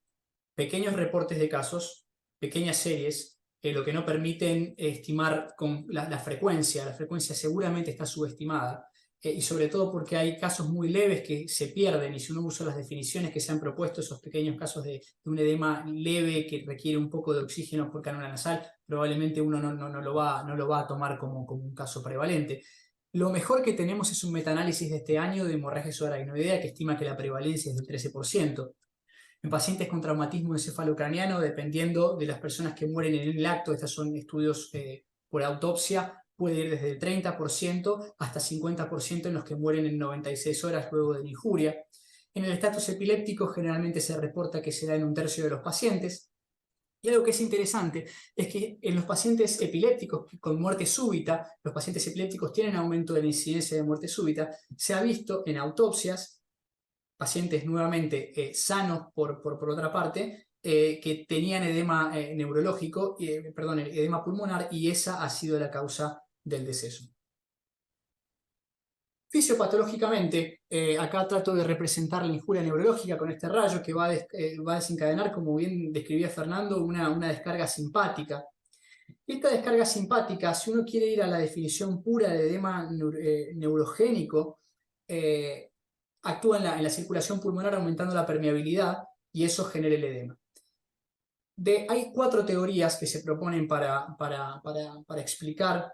pequeños reportes de casos, pequeñas series, lo que no permiten estimar con la frecuencia. La frecuencia seguramente está subestimada. Y sobre todo porque hay casos muy leves que se pierden, y si uno usa las definiciones que se han propuesto, esos pequeños casos de un edema leve que requiere un poco de oxígeno por cánula nasal, probablemente uno no lo va a tomar como un caso prevalente. Lo mejor que tenemos es un metaanálisis de este año de hemorragia subaracnoidea que estima que la prevalencia es del 13%. En pacientes con traumatismo encefalocraniano, dependiendo de las personas que mueren en el acto, estos son estudios por autopsia, puede ir desde el 30% hasta 50% en los que mueren en 96 horas luego de la injuria. En el estatus epiléptico generalmente se reporta que se da en 1/3 de los pacientes. Y algo que es interesante es que en los pacientes epilépticos con muerte súbita, los pacientes epilépticos tienen aumento de la incidencia de muerte súbita, se ha visto en autopsias, pacientes nuevamente sanos por otra parte, que tenían edema neurológico, edema pulmonar, y esa ha sido la causa del deceso. Fisiopatológicamente, acá trato de representar la injuria neurológica con este rayo que va a desencadenar, como bien describía Fernando, una descarga simpática. Esta descarga simpática, si uno quiere ir a la definición pura de edema neurogénico, actúa en la circulación pulmonar aumentando la permeabilidad y eso genera el edema. Hay 4 teorías que se proponen para explicar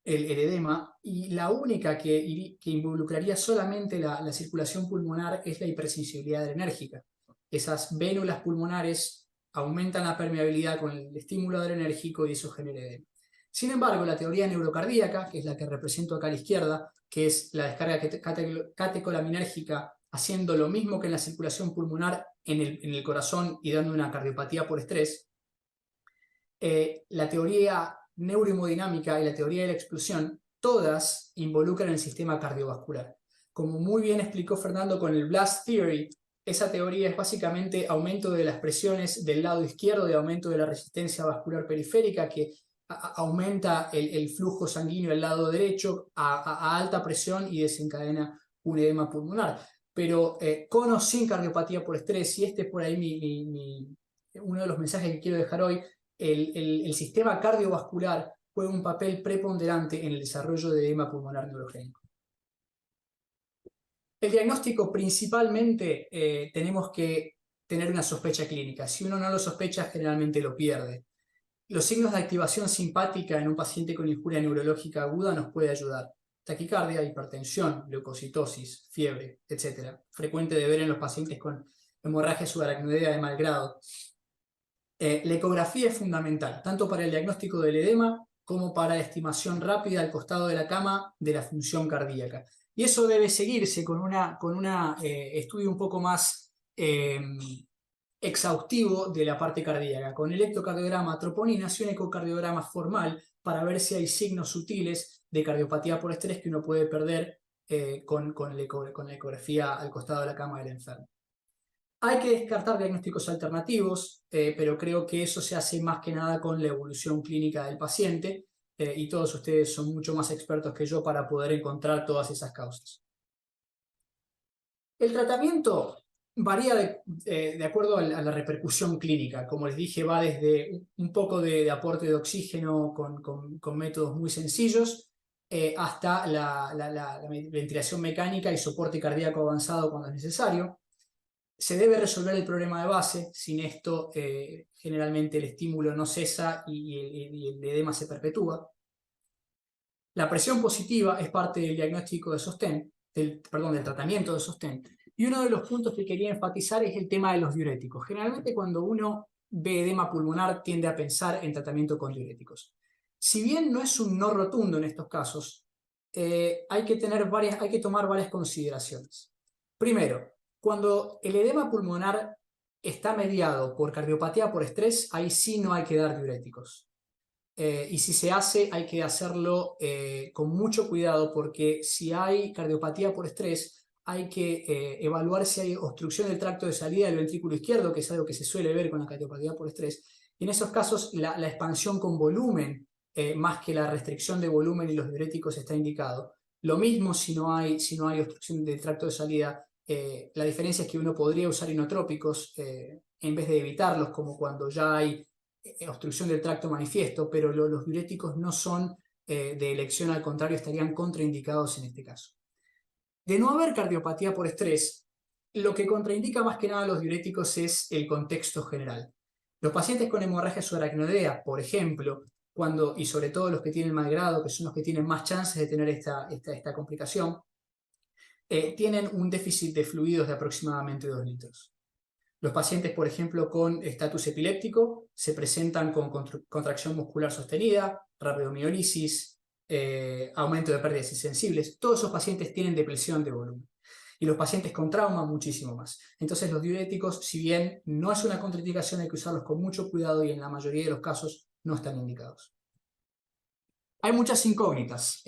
el edema, y la única que involucraría solamente la circulación pulmonar es la hipersensibilidad adrenérgica. Esas vénulas pulmonares aumentan la permeabilidad con el estímulo adrenérgico y eso genera edema. Sin embargo, la teoría neurocardíaca, que es la que represento acá a la izquierda, que es la descarga catecolaminérgica haciendo lo mismo que en la circulación pulmonar en el corazón y dando una cardiopatía por estrés, la teoría neurohemodinámica y la teoría de la explosión, todas involucran el sistema cardiovascular. Como muy bien explicó Fernando con el Blast Theory, esa teoría es básicamente aumento de las presiones del lado izquierdo y aumento de la resistencia vascular periférica que aumenta el flujo sanguíneo del lado derecho a alta presión y desencadena un edema pulmonar. Pero con o sin cardiopatía por estrés, y este es por ahí uno de los mensajes que quiero dejar hoy, el sistema cardiovascular juega un papel preponderante en el desarrollo de edema pulmonar neurogénico. El diagnóstico principalmente tenemos que tener una sospecha clínica. Si uno no lo sospecha, generalmente lo pierde. Los signos de activación simpática en un paciente con injuria neurológica aguda nos puede ayudar. Taquicardia, hipertensión, leucocitosis, fiebre, etc. Frecuente de ver en los pacientes con hemorragia subaracnoidea de mal grado. La ecografía es fundamental, tanto para el diagnóstico del edema como para la estimación rápida al costado de la cama de la función cardíaca. Y eso debe seguirse con un estudio un poco más exhaustivo de la parte cardíaca, con electrocardiograma, troponinas y un ecocardiograma formal para ver si hay signos sutiles de cardiopatía por estrés que uno puede perder con la ecografía al costado de la cama del enfermo. Hay que descartar diagnósticos alternativos, pero creo que eso se hace más que nada con la evolución clínica del paciente, y todos ustedes son mucho más expertos que yo para poder encontrar todas esas causas. El tratamiento varía de acuerdo a la repercusión clínica. Como les dije, va desde un poco de aporte de oxígeno con métodos muy sencillos, hasta la ventilación mecánica y soporte cardíaco avanzado cuando es necesario. Se debe resolver el problema de base. Sin esto, generalmente el estímulo no cesa y el edema se perpetúa. La presión positiva es parte del diagnóstico de sostén, del tratamiento de sostén. Y uno de los puntos que quería enfatizar es el tema de los diuréticos. Generalmente cuando uno ve edema pulmonar tiende a pensar en tratamiento con diuréticos. Si bien no es un no rotundo en estos casos, hay que tomar varias consideraciones. Primero, cuando el edema pulmonar está mediado por cardiopatía por estrés, ahí sí no hay que dar diuréticos. Y si se hace, hay que hacerlo con mucho cuidado, porque si hay cardiopatía por estrés, hay que evaluar si hay obstrucción del tracto de salida del ventrículo izquierdo, que es algo que se suele ver con la cardiopatía por estrés. Y en esos casos, la expansión con volumen, más que la restricción de volumen y los diuréticos, está indicado. Lo mismo si no hay obstrucción del tracto de salida. La diferencia es que uno podría usar inotrópicos en vez de evitarlos, como cuando ya hay obstrucción del tracto manifiesto, pero los diuréticos no son de elección, al contrario, estarían contraindicados en este caso. De no haber cardiopatía por estrés, lo que contraindica más que nada los diuréticos es el contexto general. Los pacientes con hemorragia subaracnoidea, por ejemplo, y sobre todo los que tienen mal grado, que son los que tienen más chances de tener esta complicación, tienen un déficit de fluidos de aproximadamente 2 litros. Los pacientes, por ejemplo, con estatus epiléptico se presentan con contracción muscular sostenida, rabdomiólisis, aumento de pérdidas insensibles. Todos esos pacientes tienen depresión de volumen. Y los pacientes con trauma, muchísimo más. Entonces los diuréticos, si bien no es una contraindicación, hay que usarlos con mucho cuidado y en la mayoría de los casos no están indicados. Hay muchas incógnitas.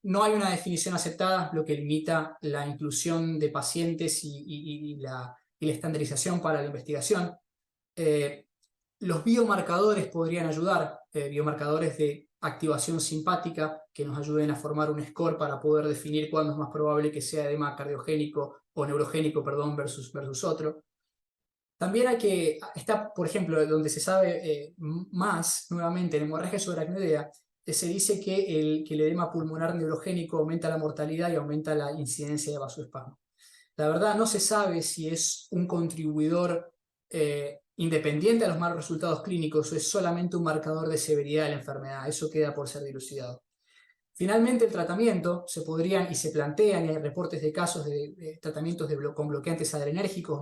No hay una definición aceptada, lo que limita la inclusión de pacientes y la estandarización para la investigación. Los biomarcadores podrían ayudar, biomarcadores de activación simpática que nos ayuden a formar un score para poder definir cuándo es más probable que sea edema cardiogénico o neurogénico, perdón, versus otro. También está, por ejemplo, donde se sabe más, nuevamente, en hemorragia subaracnoidea, se dice que el edema pulmonar neurogénico aumenta la mortalidad y aumenta la incidencia de vasoespasmo. La verdad, no se sabe si es un contribuidor independiente a los malos resultados clínicos o es solamente un marcador de severidad de la enfermedad. Eso queda por ser dilucidado. Finalmente, el tratamiento se podrían y se plantean, y hay reportes de casos de tratamientos con bloqueantes adrenérgicos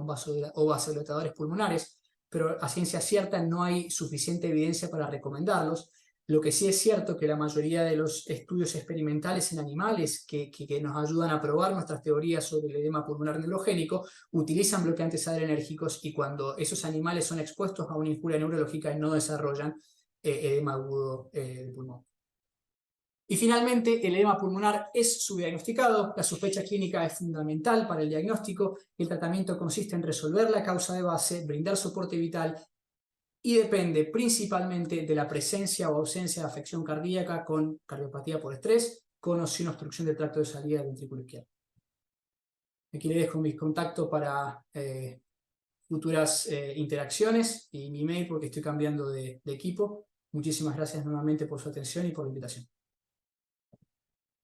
o vasodilatadores pulmonares, pero a ciencia cierta no hay suficiente evidencia para recomendarlos. Lo que sí es cierto que la mayoría de los estudios experimentales en animales que nos ayudan a probar nuestras teorías sobre el edema pulmonar neurogénico utilizan bloqueantes adrenérgicos, y cuando esos animales son expuestos a una injuria neurológica no desarrollan edema agudo del pulmón. Y finalmente, el edema pulmonar es subdiagnosticado, la sospecha clínica es fundamental para el diagnóstico, el tratamiento consiste en resolver la causa de base, brindar soporte vital y depende principalmente de la presencia o ausencia de afección cardíaca con cardiopatía por estrés, con o sin obstrucción del tracto de salida del ventrículo izquierdo. Aquí les dejo mis contactos para futuras interacciones y mi email porque estoy cambiando de equipo. Muchísimas gracias nuevamente por su atención y por la invitación.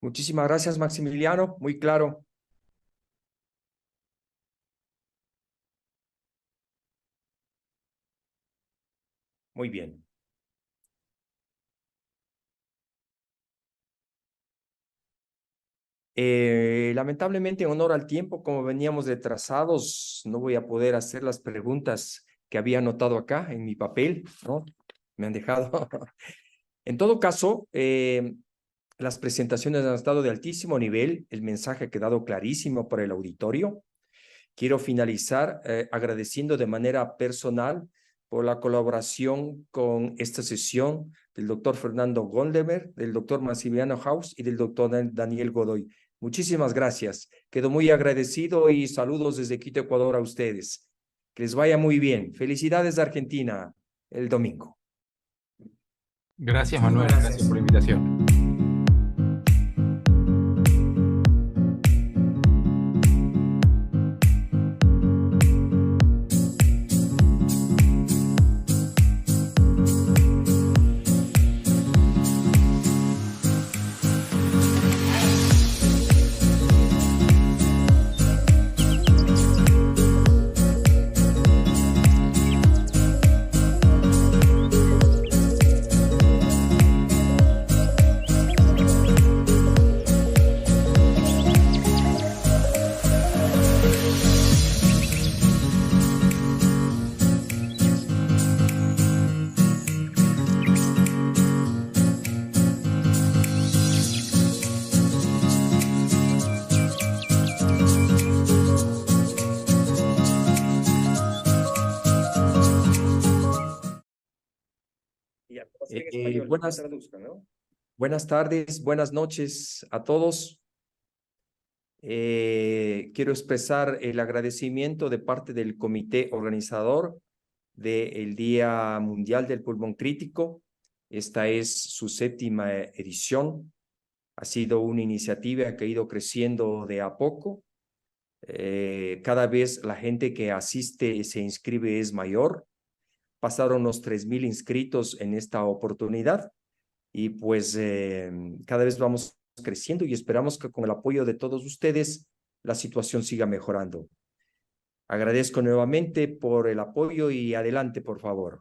Muchísimas gracias, Maximiliano. Muy claro. Muy bien. Lamentablemente, en honor al tiempo, como veníamos retrasados, no voy a poder hacer las preguntas que había anotado acá en mi papel, ¿no? Me han dejado. En todo caso, las presentaciones han estado de altísimo nivel, el mensaje ha quedado clarísimo para el auditorio. Quiero finalizar agradeciendo de manera personal por la colaboración con esta sesión del doctor Fernando Goldemer, del doctor Maximiliano Haus y del doctor Daniel Godoy. Muchísimas gracias. Quedo muy agradecido y saludos desde Quito, Ecuador a ustedes. Que les vaya muy bien. Felicidades de Argentina el domingo. Gracias, Manuel. Gracias por la invitación. Buenas tardes, buenas noches a todos. Quiero expresar el agradecimiento de parte del comité organizador del Día Mundial del Pulmón Crítico. Esta es su 7ª edición. Ha sido una iniciativa que ha ido creciendo de a poco. Cada vez la gente que asiste y se inscribe es mayor. Pasaron los 3,000 inscritos en esta oportunidad y pues cada vez vamos creciendo y esperamos que con el apoyo de todos ustedes la situación siga mejorando. Agradezco nuevamente por el apoyo y adelante, por favor.